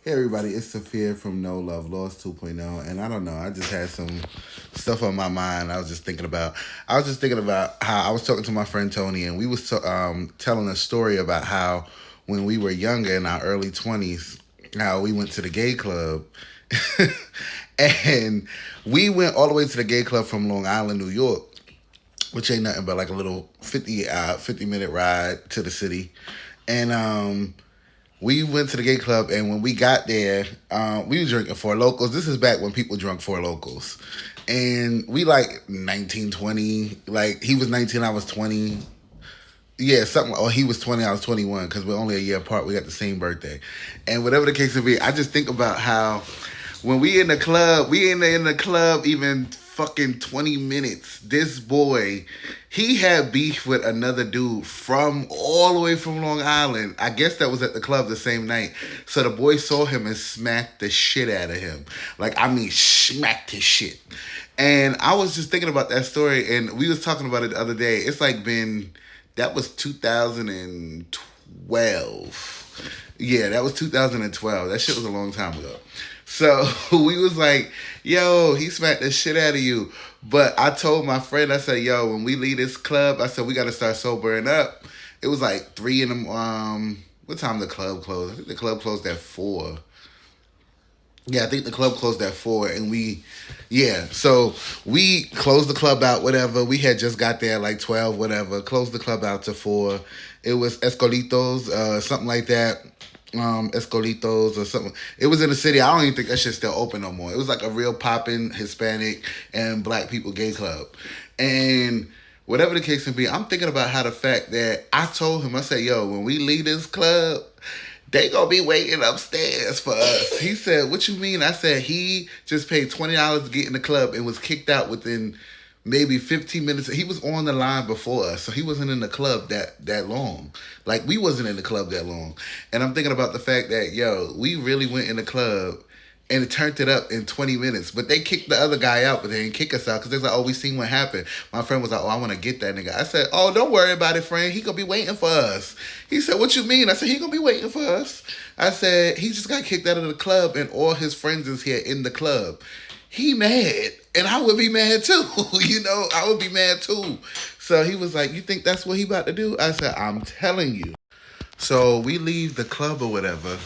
Hey everybody, it's Sophia from No Love Lost 2.0, and I don't know, I just had some stuff on my mind. I was just thinking about how I was talking to my friend Tony, and we was telling a story about how when we were younger in our early 20s, how we went to the gay club, and we went all the way to the gay club from Long Island, New York, which ain't nothing but like a little 50 minute ride to the city, and we went to the gay club, and when we got there, we were drinking Four Locals. This is back when people drunk Four Locals. And we like 19, 20. Like, he was 19, I was 20. Yeah, something. Or he was 20, I was 21, because we're only a year apart. We got the same birthday. And whatever the case may be, I just think about how when we in the club, we in the club even fucking 20 minutes. This boy, he had beef with another dude from all the way from Long Island. I guess that was at the club the same night. So the boy saw him and smacked the shit out of him. Like, I mean, smacked his shit. And I was just thinking about that story, and we was talking about it the other day. It's like that was 2012. Yeah, that was 2012. That shit was a long time ago. So we was like, yo, he smacked the shit out of you. But I told my friend, I said, yo, when we leave this club, I said, we got to start sobering up. It was like 3 in the, what time the club closed? I think the club closed at 4. Yeah, I think the club closed at 4, and so we closed the club out, whatever. We had just got there like 12, whatever. Closed the club out to 4. It was Escolitos, something like that. Escolitos or something. It was in the city. I don't even think that shit's still open no more. It was like a real poppin' Hispanic and black people gay club. And whatever the case may be, I'm thinking about how the fact that I told him, I said, yo, when we leave this club, they gonna be waiting upstairs for us. He said, what you mean? I said, he just paid $20 to get in the club and was kicked out within maybe 15 minutes. He was on the line before us, so he wasn't in the club that long. Like, we wasn't in the club that long. And I'm thinking about the fact that, yo, we really went in the club and it turned it up in 20 minutes. But they kicked the other guy out, but they didn't kick us out because they're like, oh, we seen what happened. My friend was like, oh, I want to get that nigga. I said, oh, don't worry about it, friend. He gonna be waiting for us. He said, what you mean? I said, he gonna be waiting for us. I said, he just got kicked out of the club and all his friends is here in the club. He mad. And I would be mad too. I would be mad too. So he was like, you think that's what he about to do? I said, I'm telling you. So we leave the club or whatever,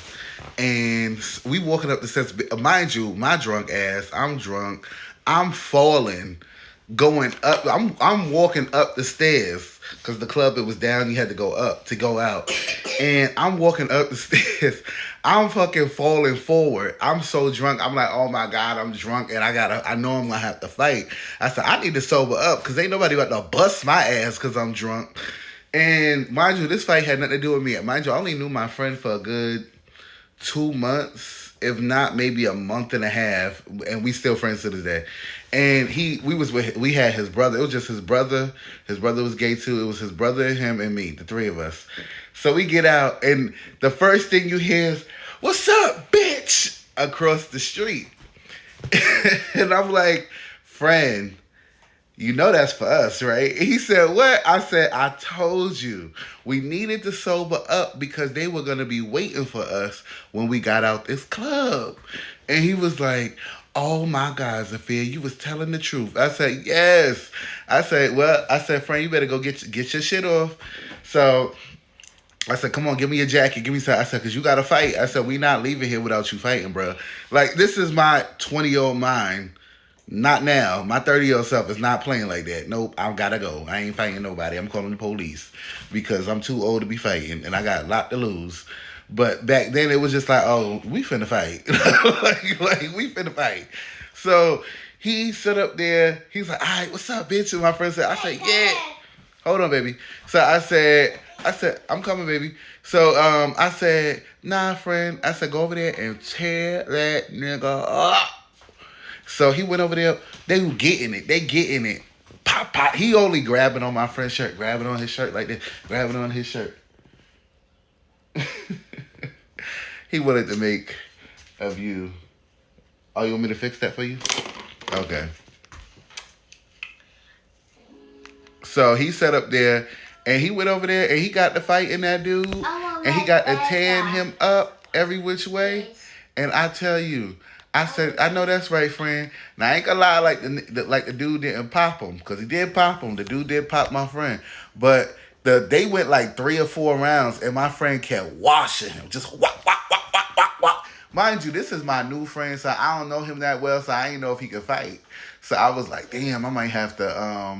and we walking up the steps. Mind you, my drunk ass, I'm drunk. I'm falling, going up. I'm walking up the stairs because the club, it was down. You had to go up to go out, and I'm walking up the stairs. I'm fucking falling forward. I'm so drunk. I'm like, oh my God, I'm drunk, and I know I'm gonna have to fight. I said, I need to sober up because ain't nobody about to bust my ass because I'm drunk. And mind you, this fight had nothing to do with me. Mind you, I only knew my friend for a good 2 months, if not maybe a month and a half, and we still friends to this day. And we had his brother. It was just his brother. His brother was gay too. It was his brother, him, and me, the three of us. So we get out, and the first thing you hear is, "What's up, bitch?" across the street. And I'm like, friend, you know that's for us, right? He said, what? I said, I told you. We needed to sober up because they were going to be waiting for us when we got out this club. And he was like, oh my God, Zafir, you was telling the truth. I said, yes. I said, friend, you better go get your shit off. So I said, come on, give me your jacket. Give me some. I said, because you got to fight. I said, we not leaving here without you fighting, bro. Like, this is my 20-year-old mind. Not now. My 30-year-old self is not playing like that. Nope, I gotta go. I ain't fighting nobody. I'm calling the police because I'm too old to be fighting and I got a lot to lose. But back then it was just like, oh, we finna fight. like we finna fight. So he stood up there. He's like, all right, what's up, bitch? And my friend said, I said, yeah. Hold on, baby. So I said, I'm coming, baby. So I said, nah, friend. I said, go over there and tear that nigga up. So he went over there. They were getting it. They getting it. Pop, pop. He only grabbing on my friend's shirt, grabbing on his shirt like this, grabbing on his shirt. He wanted to make a view. Oh, you want me to fix that for you? Okay. So he sat up there, and he went over there, and he got to fighting that dude, and he got to tearing him up every which way. And I tell you, I said, I know that's right, friend. Now I ain't gonna lie, like the dude didn't pop him, cause he did pop him. The dude did pop my friend, but they went like 3 or 4 rounds, and my friend kept washing him, just whack whack whack whack whack whack. Mind you, this is my new friend, so I don't know him that well, so I ain't know if he could fight. So I was like, damn, I might have to.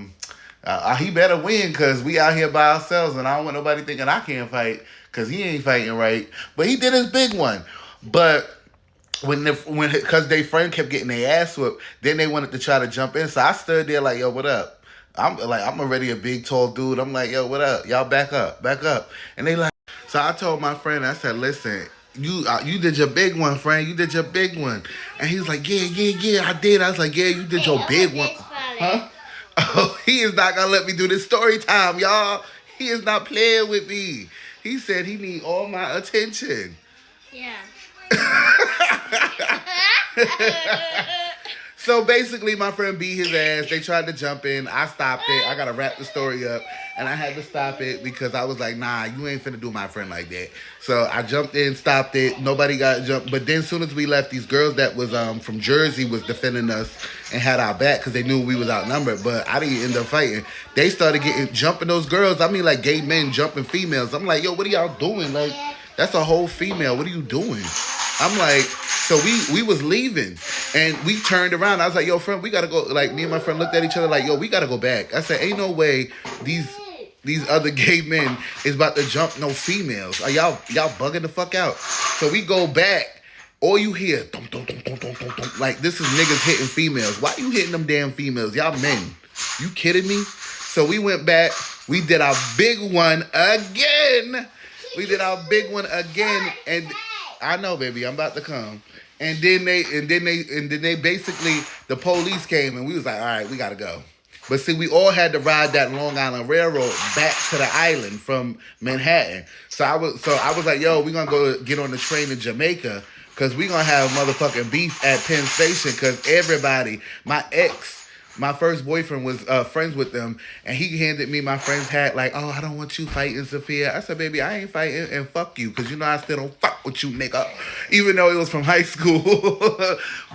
He better win, cause we out here by ourselves, and I don't want nobody thinking I can't fight, cause he ain't fighting right. But he did his big one, but. Because they friend kept getting their ass whooped, then they wanted to try to jump in. So I stood there like, yo, what up? I'm already a big tall dude. I'm like, yo, what up? Y'all back up. And they like, so I told my friend, I said, listen, you did your big one, friend. You did your big one. And he was like, yeah, I did. I was like, yeah, you did your big one. Huh? Oh, he is not gonna let me do this story time, y'all. He is not playing with me. He said he need all my attention. Yeah. So basically, my friend beat his ass. They tried to jump in. I stopped it. I gotta wrap the story up, and I had to stop it because I was like, "Nah, you ain't finna do my friend like that." So I jumped in, stopped it. Nobody got jumped. But then, as soon as we left, these girls that was from Jersey was defending us and had our back because they knew we was outnumbered. But I didn't end up fighting. They started jumping those girls. I mean, like gay men jumping females. I'm like, "Yo, what are y'all doing? Like, that's a whole female. What are you doing?" I'm like, so we was leaving, and we turned around. I was like, yo, friend, we got to go. Like, me and my friend looked at each other like, yo, we got to go back. I said, ain't no way these other gay men is about to jump no females. Are y'all bugging the fuck out? So we go back. All you hear, dum, dum, dum, dum, dum, dum, dum. Like, this is niggas hitting females. Why you hitting them damn females? Y'all men. You kidding me? So we went back. We did our big one again. And I know, baby, I'm about to come. And then they basically, the police came, and we was like, all right, we gotta go. But see, we all had to ride that Long Island Railroad back to the island from Manhattan. So I was like, yo, we gonna go get on the train to Jamaica, because we gonna have motherfucking beef at Penn Station, because everybody, my first boyfriend was friends with them, and he handed me my friend's hat like, oh, I don't want you fighting, Sophia. I said, baby, I ain't fighting, and fuck you, because you know I still don't fuck with you, nigga. Even though it was from high school.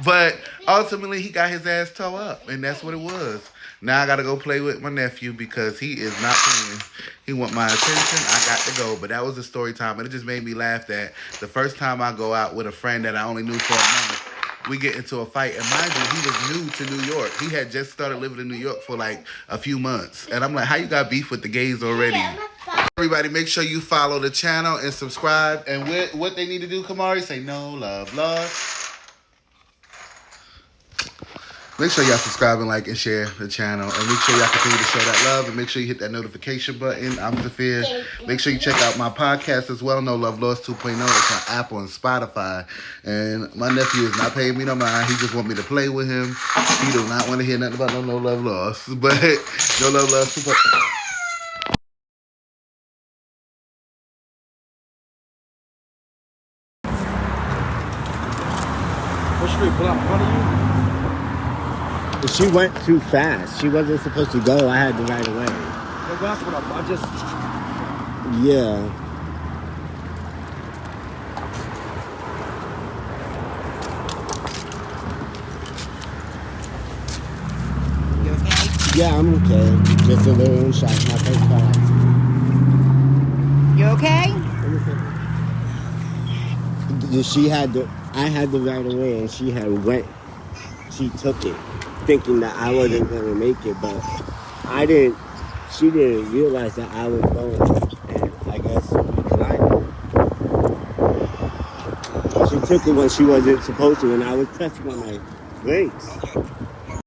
But ultimately, he got his ass towed up, and that's what it was. Now I got to go play with my nephew because he is not playing. He want my attention. I got to go. But that was a story time, and it just made me laugh that the first time I go out with a friend that I only knew for a month, we get into a fight. And mind you, he was new to New York. He had just started living in New York for like a few months. And I'm like, how you got beef with the gays already? Everybody, make sure you follow the channel and subscribe. And what they need to do, Kamari, say no love lost. Make sure y'all subscribe and like and share the channel. And make sure y'all continue to show that love. And make sure you hit that notification button. I'm Zafir. Make sure you check out my podcast as well, No Love Lost 2.0. It's on Apple and Spotify. And my nephew is not paying me no mind. He just want me to play with him. He do not want to hear nothing about No Love Lost. But No Love Lost 2.0. What street? Pull out in front of you? She went too fast. She wasn't supposed to go. I had to right away. No, that's what I just... Yeah. You okay? Yeah, I'm okay. Just a little shot. My face fell. You okay? I had the right away, and she took it, thinking that I wasn't going to make it, but she didn't realize that I was going, and I guess we collided. She took it when she wasn't supposed to, and I was pressing on my brakes.